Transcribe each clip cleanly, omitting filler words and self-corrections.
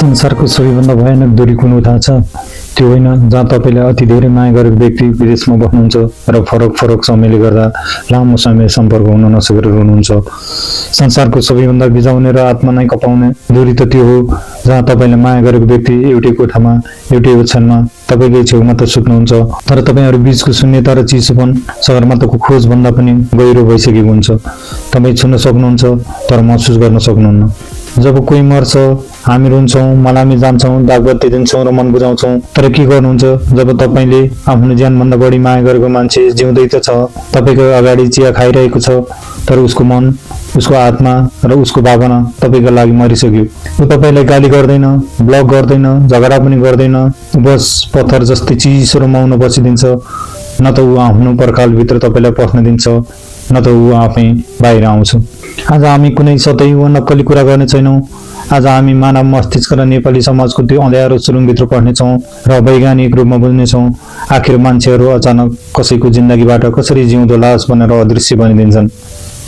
संसारको सबैभन्दा भयानक दूरी कुन हो थाहा छ? त्यो होइन जहाँ तपाईँले अति धेरै माया गरेको व्यक्ति विदेशमा बस्नुहुन्छ र फरक समयले गर्दा लामो समय सम्पर्क हुन नसकेर हुनुहुन्छ। संसारको सबैभन्दा बिजाउने र आत्मा नै कपाउने दूरी त त्यो हो जहाँ तपाईँले माया गरेको व्यक्ति एउटै कोठामा एउटै ओछ्यानमा तपाईँकै छेउमा त सुत्नुहुन्छ, तर तपाईँहरू बीचको शून्यता र चिसोपन सगरमाथाको खोज भन्दा पनि गहिरो भइसकेको हुन्छ। तपाईँ छुन सक्नुहुन्छ तर महसुस गर्न सक्नुहुन्न। जब कोही मर्छ हामी रुन्छौँ, मलामी जान्छौँ, दागबत्ती दिन्छौँ र मन बुझाउँछौँ, तर के गर्नुहुन्छ जब तपाईँले आफ्नो ज्यानभन्दा बढी माया गरेको मान्छे जिउँदै त छ, तपाईँको अगाडि चिया खाइरहेको छ, तर उसको मन, उसको आत्मा र उसको भावना तपाईँको लागि मरिसक्यो। ऊ तपाईँलाई गाली गर्दैन, ब्लक गर्दैन, झगडा पनि गर्दैन, बस पत्थर जस्तै चिसो र मौन बसिदिन्छ। न त ऊ आफ्नो पर्खालभित्र तपाईँलाई पस्न दिन्छ, न त ऊ आफै बाहिर आउँछ। आज हामी कुनै सतही वा नक्कली कुरा गर्ने छैनौँ। आज हामी मानव मस्तिष्क र नेपाली समाजको त्यो अँध्यारो सुरुङभित्र पढ्नेछौँ र वैज्ञानिक रूपमा बुझ्नेछौँ आखिर मान्छेहरू अचानक कसैको जिन्दगीबाट कसरी जिउँदो लास बनेर अदृश्य बनिदिन्छन्।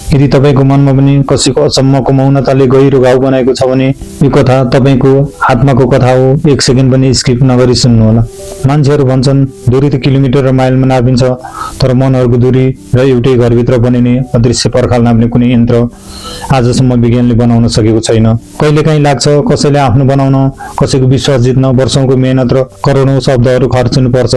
यदि तपाईँको मनमा पनि कसैको अचम्मको मौनताले गहिरो घाउ बनाएको छ भने यो कथा तपाईँको आत्माको कथा हो। एक सेकेन्ड पनि स्किप नगरी सुन्नुहोला। मान्छेहरू भन्छन् दूरी त किलोमिटर र माइलमा नापिन्छ, तर मनहरूको दूरी र एउटै घरभित्र बनिने अदृश्य पर्खाल नाप्ने कुनै यन्त्र आजसम्म विज्ञानले बनाउन सकेको छैन। कहिलेकाहीँ लाग्छ कसैले आफ्नो बनाउन, कसैको विश्वास जित्न वर्षौंको मेहनत र करोडौं शब्दहरू खर्चिनु पर्छ,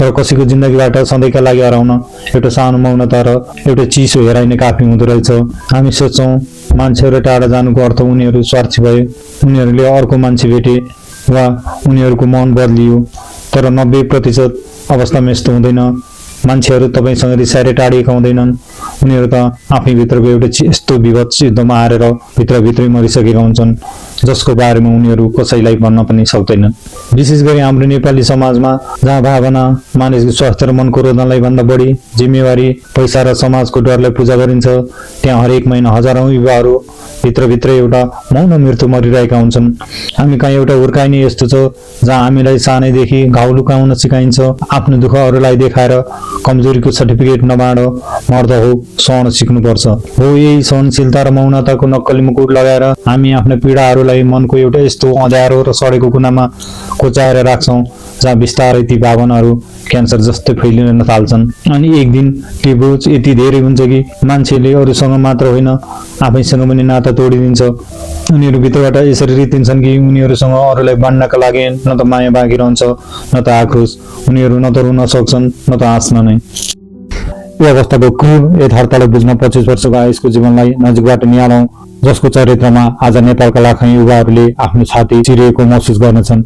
तर कसैको जिन्दगीबाट सधैँका लागि हराउन एउटा सानो मौनता र एउटा चिसो हेराइ नै काफी हुँदो रहेछ। हामी सोच्छौँ मान्छेहरू टाढा जानुको अर्थ उनीहरू स्वार्थी भए, उनीहरूले अर्को मान्छे भेटे वा उनीहरूको मन बदलियो, तर 90% अवस्थामा यस्तो हुँदैन। मान्छेहरू तपाईँसँग रिसाएर टाढिएका हुँदैनन्, उनीहरू त आफैभित्रको एउटा यस्तो विभत्स युद्धमा हारेर भित्रभित्रै मरिसकेका हुन्छन् जसको बारेमा उनीहरू कसैलाई भन्न पनि सक्दैनन्। विशेष गरी हाम्रो नेपाली समाजमा जहाँ भावना, मानिसको स्वास्थ्य र मनको रोदनलाई भन्दा बढी जिम्मेवारी, पैसा र समाजको डरलाई पूजा गरिन्छ, त्यहाँ हरेक महिना हजारौं युवाहरू भित्रभित्र एउटा मौन मृत्यु मरिरहेका हुन्छन्। हामी कहाँ एउटा हुर्काइ नै यस्तो छ जहाँ हामीलाई सानैदेखि घाउ लुकाउन सिकाइन्छ, आफ्नो दुःख अरूलाई देखाएर कमजोरीको सर्टिफिकेट नबाँड, मर्द हो सहन सिक्नुपर्छ। हो यही सहनशीलता र मौनताको नक्कली मुकुट लगाएर हामी आफ्ना पीडाहरूलाई मनको एउटा यस्तो अँध्यारो र सडेको कुनामा कोचाएर राख्छौँ जहाँ बिस्तारै ती भावनाहरू क्यान्सर जस्तै फैलिन थाल्छन्। अनि एक दिन ती बोझ यति धेरै हुन्छ कि मान्छेले अरूसँग मात्र होइन आफैसँग पनि नाता तोडिदिन्छ। उनीहरू भित्रबाट यसरी रित्तिन्छन् कि उनीहरूसँग अरूलाई बाँड्नका लागि न त माया बाँकी रहन्छ न त आक्रोश। उनीहरू न त रुन सक्छन् न त हाँस्न नै। यो अवस्थाको क्रूर यथार्थलाई बुझ्न 25 वर्षको आयुषको जीवनलाई नजिकबाट निहालौं, जसको चरित्रमा आज नेपालका लाखौं युवाहरूले आफ्नो छाती चिरिएको महसुस गर्नेछन्।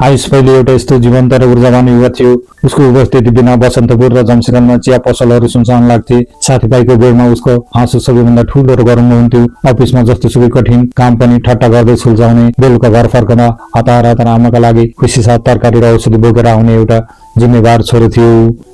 आयुष पहिले एउटा यस्तो जीवन्त र ऊर्जावान युवा थियो। उसको उपस्थिति बिना बसन्तपुर र जमसेगनमा चिया पसलहरू सुनसान लाग्थे। साथीभाइको बेडमा उसको हाँसो सबैभन्दा ठूलो र गरम हुन्थ्यो। अफिसमा जस्तो सुकै कठिन काम पनि ठट्टा गर्दै सुल्झाउने, बेलुका घर फर्कँदा हतार हतार आमाका लागि खुसी साथ तरकारी र औषधि बोकेर आउने एउटा जिम्मेवार छोरो थियो।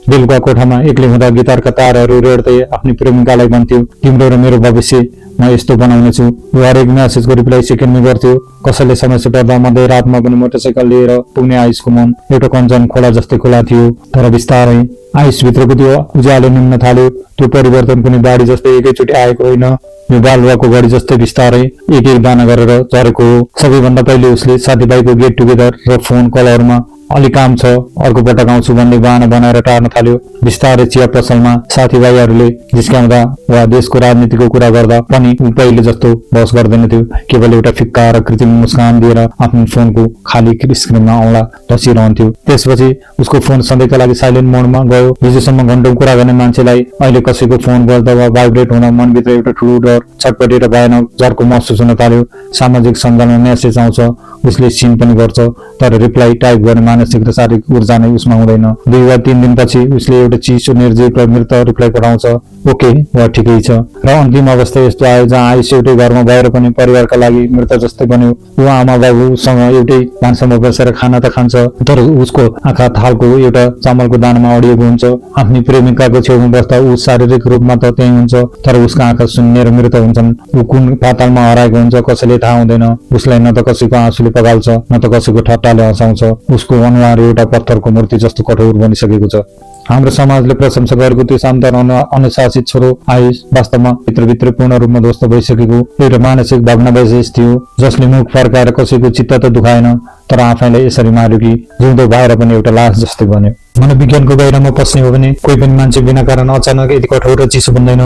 बेलुका कोठामा एक्लै हुँदा गिटारका तारहरू रेड्दै आफ्नी प्रेमिकालाई भन्थ्यो, तिम्रो र मेरो भविष्य म यस्तो बनाउने छु। ऊ हरेक म्यासेजको रिप्लाई सेकेन्डमै गर्थ्यो। कसैले समस्या पर्दा मध्य रातमा पनि मोटरसाइकल लिएर पुग्ने आयुषको मन एउटा कञ्चन खोला जस्तै खुला थियो। तर बिस्तारै आयुषभित्रको त्यो उज्यालो निम्न थाल्यो। त्यो परिवर्तन पनि बाढी जस्तै एकैचोटि आएको होइन, यो बालुवाको गढी जस्तै बिस्तारै एक एक दाना गरेर झरेको हो। सबैभन्दा पहिले उसले साथीभाइको गेट टुगेदर र फोन कलहरूमा अलि काम छ अर्को पटक आउँछु भन्ने बहाना बनाएर टार्न थाल्यो। बिस्तारै चिया पसलमा साथीभाइहरूले जिस्काउँदा वा देशको राजनीतिको कुरा गर्दा पनि ऊ पहिले जस्तो बहस गर्दैन थियो। केवल एउटा फिक्का र कृत्रिम मुस्कान दिएर आफ्नो फोनको खाली स्क्रिनमा औँला ढसिरहन्थ्यो। त्यसपछि उसको फोन सधैँका लागि साइलेन्ट मोडमा गयो। हिजोसम्म घण्टौं कुरा गर्ने मान्छेलाई अहिले कसैको फोन बज्दा वा भाइब्रेट हुँदा मनभित्र एउटा ठुलो डर, छटपटी र भयानक झर्को महसुस हुन थाल्यो। सामाजिक सञ्जालमा मेसेज आउँछ, उसले सिन पनि गर्छ, तर रिप्लाई टाइप गर्ने मानसिक र शारीरिक ऊर्जा नै उसमा हुँदैन। 2 वा 3 दिनपछि उसले एउटा चिसो निर्जीव र मृत रिप्लाई पठाउँछ, ओके वा ठिकै छ। र अन्तिम अवस्था यस्तो आयो जहाँ आयुष एउटै घरमा भएर पनि परिवारका लागि मृत जस्तै बन्यो। ऊ आमा बाबुसँग एउटै भान्सामा बसेर खाना त खान्छ, तर उसको आँखा थालको एउटा चामलको दानामा अडिएको हुन्छ। आफ्नी प्रेमिकाको छेउमा बस्दा ऊ शारीरिक रूपमा त त्यही हुन्छ, तर उसका आँखा शून्य र मृत हुन्छन्। ऊ कुन पातालमा हराएको हुन्छ कसैले थाहा हुँदैन। उसलाई न त कसैको आँसुले पगाल्छ न त कसैको ठट्टाले हँसाउँछ। उसको अनुहार एउटा पत्थरको मूर्ति जस्तो कठोर बनिसकेको छ। हाम्रो समाजले प्रशंसा गरेको त्यो शान्त र अनुशासित छोरो आयुष वास्तवमा भित्रभित्र पूर्ण रूपमा ध्वस्त भइसकेको एउटा मानसिक भग्नावशेष थियो, जसले मुख फर्काएर कसैको चित्त त दुखाएन तर आफैलाई यसरी मार्यो कि जिउँदो भएर पनि एउटा लास जस्तै बन्यो। मनोविज्ञानको बाहिरमा पस्ने हो भने कोही पनि मान्छे बिना कारण अचानक यति कठोर र चिसो बन्दैन।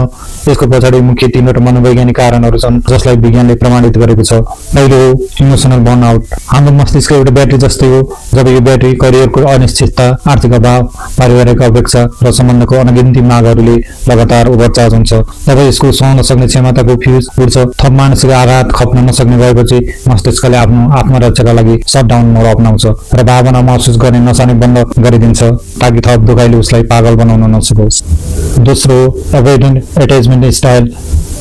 यसको पछाडि मुख्य तीनवटा मनोवैज्ञानिक कारणहरू छन् जसलाई विज्ञानले प्रमाणित गरेको छ। पहिलो हो इमोसनल बर्नआउट। हाम्रो मस्तिष्क एउटा ब्याट्री जस्तै हो। जब यो ब्याट्री करियरको अनिश्चितता, आर्थिक अभाव, पारिवारिक अपेक्षा र सम्बन्धको अनगिन्ती मागहरूले लगातार ओभरचार्ज हुन्छ, तब यसको सहन सक्ने क्षमताको फ्युज उड्छ। थप मानसिक आघात खप्न नसक्ने भएपछि मस्तिष्कले आफ्नो आत्मरक्षाका लागि सटडाउन मोड अपनाउँछ र भावना महसुस गर्ने नचाहने बन्द गरिदिन्छ ताकि थप दुखाइले उसलाई पागल बनाउन नसकोस्। दोस्रो, एभोइडेन्ट एट्याचमेन्ट स्टाइल।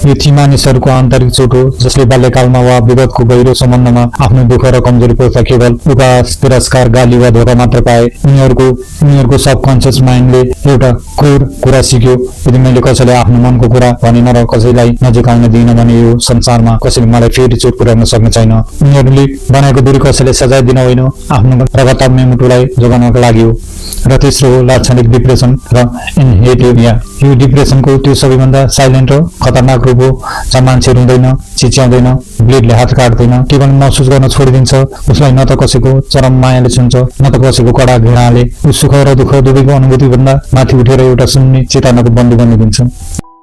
यो ती मानिसहरूको आन्तरिक चोट हो जसले बाल्यकालमा वा विगतको गहिरो सम्बन्धमा आफ्नो दुःख र कमजोरीपूर्वक केवल उपहास, तिरस्कार, गाली वा धोका मात्र पाए। उनीहरूको सबकन्सियस माइन्डले एउटा क्रूर कुरा सिक्यो, यदि मैले कसैलाई आफ्नो मनको कुरा भनेन र कसैलाई नजिक आउन दिइन भने यो संसारमा कसैले मलाई फेरि चोट पुर्याउन सक्ने छैन। उनीहरूले बनाएको दूरी कसैलाई सजाय दिन होइन, आफ्नो रगतम्य मुटुलाई जोगाउनका लागि हो। र तेस्रो हो लाक्षणिक डिप्रेसन र एनहेटिभिया। यो डिप्रेसनको त्यो सबैभन्दा साइलेन्ट र खतरनाक रूप हो जहाँ मान्छे रुँदैन, चिच्याउँदैन, ब्लेडले हात काट्दैन, केवल महसुस गर्न छोडिदिन्छ। उसलाई न त कसैको चरम मायाले छुन्छ न त कसैको कडा घृणाले। उस सुख र दुःख दुवैको अनुभूति भन्दा माथि उठेर एउटा सुन्ने चेतनाको बन्दी बनिदिन्छ।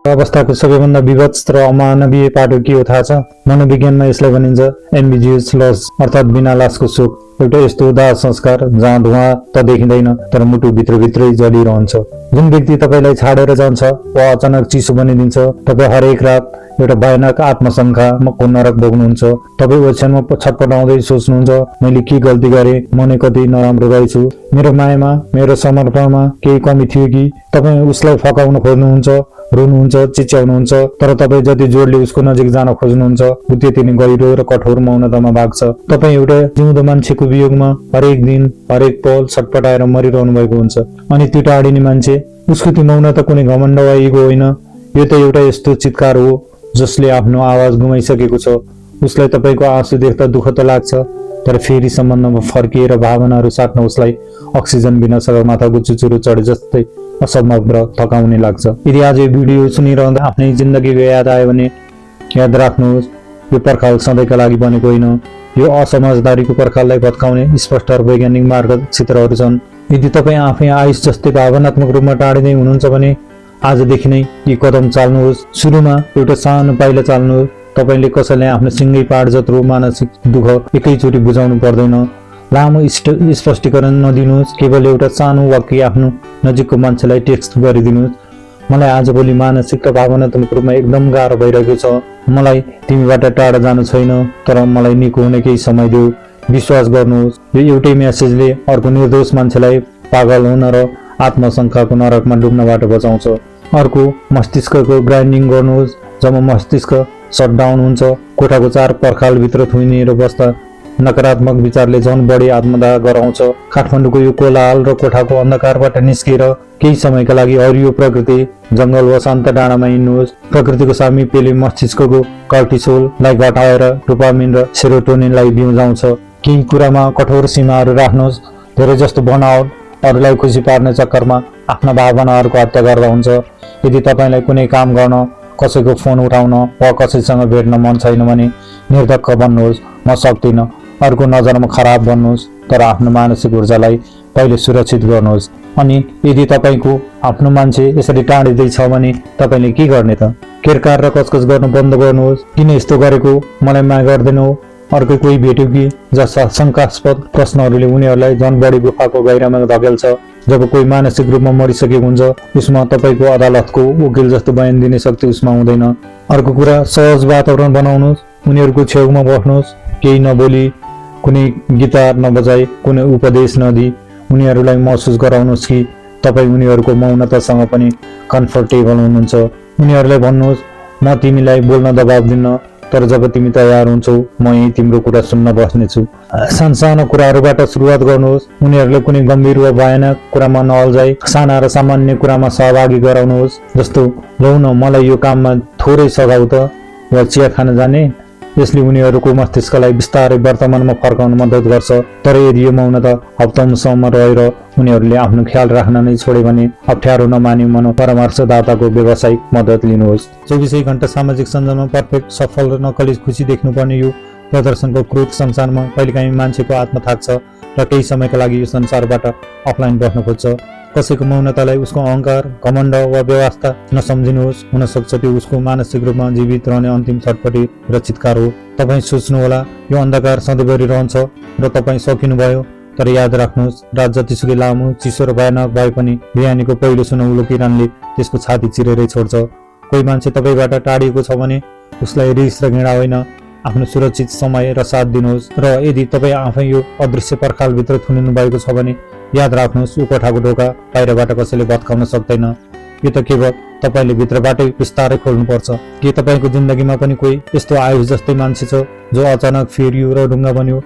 अवस्थाको सबैभन्दा विभत्स र अमानवीय पाटो के हो थाहा छ? मनोविज्ञानमा यसलाई भनिन्छ एम्बिजियस लस, अर्थात् बिना लासको शोक। एउटा यस्तो दाह संस्कार जहाँ धुवा त देखिँदैन तर मुटु भित्रभित्रै जलिरहन्छ। जुन व्यक्ति तपाईँलाई छाडेर जान्छ वा अचानक चिसो बनिदिन्छ, तपाईँ हरेक रात एउटा भयानक आत्मशङ्काको नरक भोग्नुहुन्छ। तपाईँ ओछ्यानमा छटपटाउँदै सोच्नुहुन्छ, मैले के गल्ती गरेँ, म नै कति नराम्रो रहेछु, मेरो मायामा, मेरो समर्पणमा केही कमी थियो कि? तपाईँ उसलाई फकाउन खोज्नुहुन्छ, रुनुहुन्छ, चिच्याउनुहुन्छ, तर तपाईँ जति जोडले उसको नजिक जान खोज्नुहुन्छ ऊ त्यति नै गहिरो र कठोर मौनतामा भाग्छ। तपाईँ एउटा जिउँदो मान्छेको वियोगमा हरेक दिन हरेक पल छटपटाएर मरिरहनु भएको हुन्छ। अनि त्यो टाढिने मान्छे, उसको त्यो मौनता कुनै घमण्ड वा इगो होइन, यो त एउटा यस्तो चित्कार हो जसले आफ्नो आवाज गुमाइसकेको छ। उसलाई तपाईँको आँसु देख्दा दुःख त लाग्छ, तर फेरि सम्बन्धमा फर्किएर भावनाहरू साट्न उसलाई अक्सिजन बिना सगरमाथाको चुचुरो चढे जस्तै असम्भव र थकाउने लाग्छ। यदि आज यो भिडियो सुनिरहँदा आफ्नै जिन्दगीको याद आयो भने याद राख्नुहोस्, यो पर्खाल सधैँका लागि बनेको होइन। यो असमझदारीको पर्खाललाई भत्काउने स्पष्ट र वैज्ञानिक मार्गचित्रहरू छन्। यदि तपाईँ आफै आयुष जस्तै भावनात्मक रूपमा टाढिँदै हुनुहुन्छ भने आजदेखि नै यी कदम चाल्नुहोस्। सुरुमा एउटा सानो पाइला चाल्नुहोस्। तपाईँले कसैलाई आफ्नो सिङ्गै पाड जत्रो मानसिक दुःख एकैचोटि बुझाउनु पर्दैन। लामो स्पष्टीकरण नदिनुहोस्, केवल एउटा सानो वाक्य आफ्नो नजिकको मान्छेलाई टेक्स्ट गरिदिनुहोस्। मलाई आजभोलि मानसिक र भावनात्मक रूपमा एकदम गाह्रो भइरहेको छ। मलाई तिमीबाट टाढा जानु छैन, तर मलाई निको हुने केही समय देऊ। विश्वास गर्नुहोस्, यो एउटै म्यासेजले अर्को निर्दोष मान्छेलाई पागल हुन र आत्मशङ्काको नरकमा डुब्नबाट बचाउँछ। अर्को, मस्तिष्कको ग्राइन्डिङ गर्नुहोस्। जब मस्तिष्क सटडाउन हुन्छ, कोठाको चार पर्खालभित्र थुनिएर बस्दा नकारात्मक विचारले झन् बढी आत्मदाह गराउँछ। काठमाडौँको यो कोलाहल र कोठाको अन्धकारबाट निस्केर केही समयका लागि हरियो प्रकृति, जङ्गल वा शान्त डाँडामा हिँड्नुहोस्। प्रकृतिको सामिप्यले मस्तिष्कको कर्टिसोललाई घटाएर डोपामिन र सेरोटोनिनलाई बिउजाउँछ। केही कुरामा कठोर सीमाहरू राख्नुहोस्। धेरै जस्तो बर्नआउट अरूलाई खुसी पार्ने चक्करमा आफ्ना भावनाहरूको हत्या गर्दा हुन्छ। यदि तपाईँलाई कुनै काम गर्न, कसैको फोन उठाउन वा कसैसँग भेट्न मन छैन भने निर्धक्क बन्नुहोस्, म सक्दिनँ। अर्को नजरमा खराब बन्नुहोस्, तर आफ्नो मानसिक ऊर्जालाई पहिले सुरक्षित गर्नुहोस्। अनि यदि तपाईँको आफ्नो मान्छे यसरी टाढिँदैछ भने तपाईँले के गर्ने त? केरकार र कचकच गर्नु बन्द गर्नुहोस्। किन यस्तो गरेको, मलाई माया गर्दैनौ, अर्को कोही भेट्यो कि? जस्ता शङ्कास्पद प्रश्नहरूले उनीहरूलाई झन् बढी गुफाको गहिरामा धकेल्छ। जब कोही मानसिक रूपमा मरिसकेको हुन्छ, उसमा तपाईँको अदालतको वकिल जस्तो बयान दिने शक्ति उसमा हुँदैन। अर्को कुरा, सहज वातावरण बनाउनुहोस्। उनीहरूको छेउमा बस्नुहोस्, केही नबोली, कुनै गिटार नबजाई, कुनै उपदेश नदिई उनीहरूलाई महसुस गराउनुहोस् कि तपाईँ उनीहरूको मौनतासँग पनि कम्फर्टेबल हुनुहुन्छ। उनीहरूलाई भन्नुहोस्, म तिमीलाई बोल्न दबाब दिन्न, तर जब तिमी तयार हुन्छौ म यही तिम्रो कुरा सुन्न बस्नेछु। सानो कुराहरूबाट सुरुवात गर्नुहोस्। उनीहरूले कुनै गम्भीर वा भयानक कुरामा नअल्झाई साना र सामान्य कुरामा सहभागी गराउनुहोस्। जस्तो, लौ न मलाई यो काममा थोरै सघाउ त, वा चिया खान जाने, यसले उनीहरूको मस्तिष्कलाई बिस्तारै वर्तमानमा फर्काउन मद्दत गर्छ। तर यदि यो मौनता हप्तौंसम्म रहेर उनीहरूले आफ्नो ख्याल राख्न नै छोडे भने अप्ठ्यारो नमानी परामर्शदाताको व्यावसायिक मद्दत लिनुहोस्। 24 घण्टा सामाजिक सञ्जालमा पर्फेक्ट, सफल र नक्कली खुसी देख्नुपर्ने यो प्रदर्शनको क्रोध संसारमा कहिलेकाहीँ मान्छेको आत्मा थाक्छ र केही समयका लागि यो संसारबाट अफलाइन बस्न खोज्छ। कसैको मौनतालाई उसको अहङ्कार, घमण्ड वा व्यवस्था नसम्झिनुहोस्। हुन सक्छ त्यो उसको मानसिक रूपमा जीवित रहने अन्तिम छटपटी र चितकार हो। तपाईँ सोच्नुहोला यो अन्धकार सधैँभरि रहन्छ र तपाईँ सकिनुभयो। तर याद राख्नुहोस्, रात जतिसुकै लामो, चिसो र भयानक भए पनि बिहानीको पहिलो सुनौलो किरणले त्यसको छाती चिरेरै छोड्छ। कोही मान्छे तपाईँबाट टाढिएको छ भने उसलाई रिस र घृणा होइन, आफ्नो सुरक्षित समय र साथ दिनुहोस्। र यदि तपाईँ आफै यो अदृश्य पर्खालभित्र थुनिनु भएको छ भने याद राख्नुहोस्, यो कोठाको ढोका बाहिरबाट कसैले भत्काउन सक्दैन। यो त केवल तपाईँले भित्रबाटै बिस्तारै खोल्नुपर्छ। के तपाईँको जिन्दगीमा पनि कोही यस्तो आयुष जस्तै मान्छे छ जो अचानक फेरियो र ढुङ्गा बन्यो,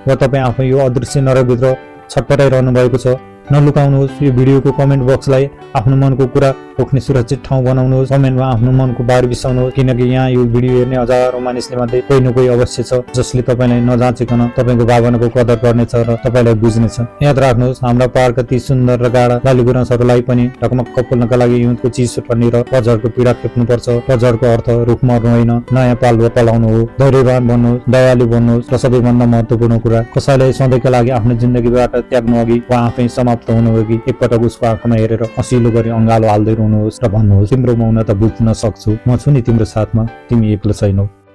वा तपाईँ आफै यो अदृश्य नरकभित्र छटपटाइरहनु भएको छ? नलुकाउनुहोस्। यो भिडियोको कमेन्ट बक्सलाई आफ्नो मनको कुरा पोख्ने सुरक्षित ठाउँ बनाउनुहोस्। कमेन्टमा आफ्नो मनको बार बिसाउनुहोस्, किनकि यहाँ यो भिडियो हेर्ने हजारौं मानिसले मध्ये कोही न कोही अवश्य छ जसले तपाईँलाई नजाँचिकन तपाईँको भावनाको कदर गर्नेछ र तपाईँलाई बुझ्नेछ। याद राख्नुहोस्, हाम्रा पहाडका ती सुन्दर र गाढा बालीगुराँसहरूलाई पनि ढकमक्क पोल्नका लागि हिउँदको चिसो ठन्डी र पतझडको पीडा खेप्नुपर्छ। पतझडको अर्थ रुख मर्नु होइन, नयाँ पालुवा पलाउनु हो। धैर्यवान बन्नुहोस्, दयालु बन्नुहोस्, र सबैभन्दा महत्त्वपूर्ण कुरा, कसैलाई सधैँका लागि आफ्नो जिन्दगीबाट त्याग्नु अघि वा आफै समाप्त हुनु अघि एकपटक उसको आँखामा हेरेर हँसिलो गरी अँगालो हाल्दै रुनुहोस् र भन्नुहोस्, तिम्रो मौनता बुझ्न सक्छु, म छु नि तिम्रो साथमा, तिमी एक्लो छैनौ।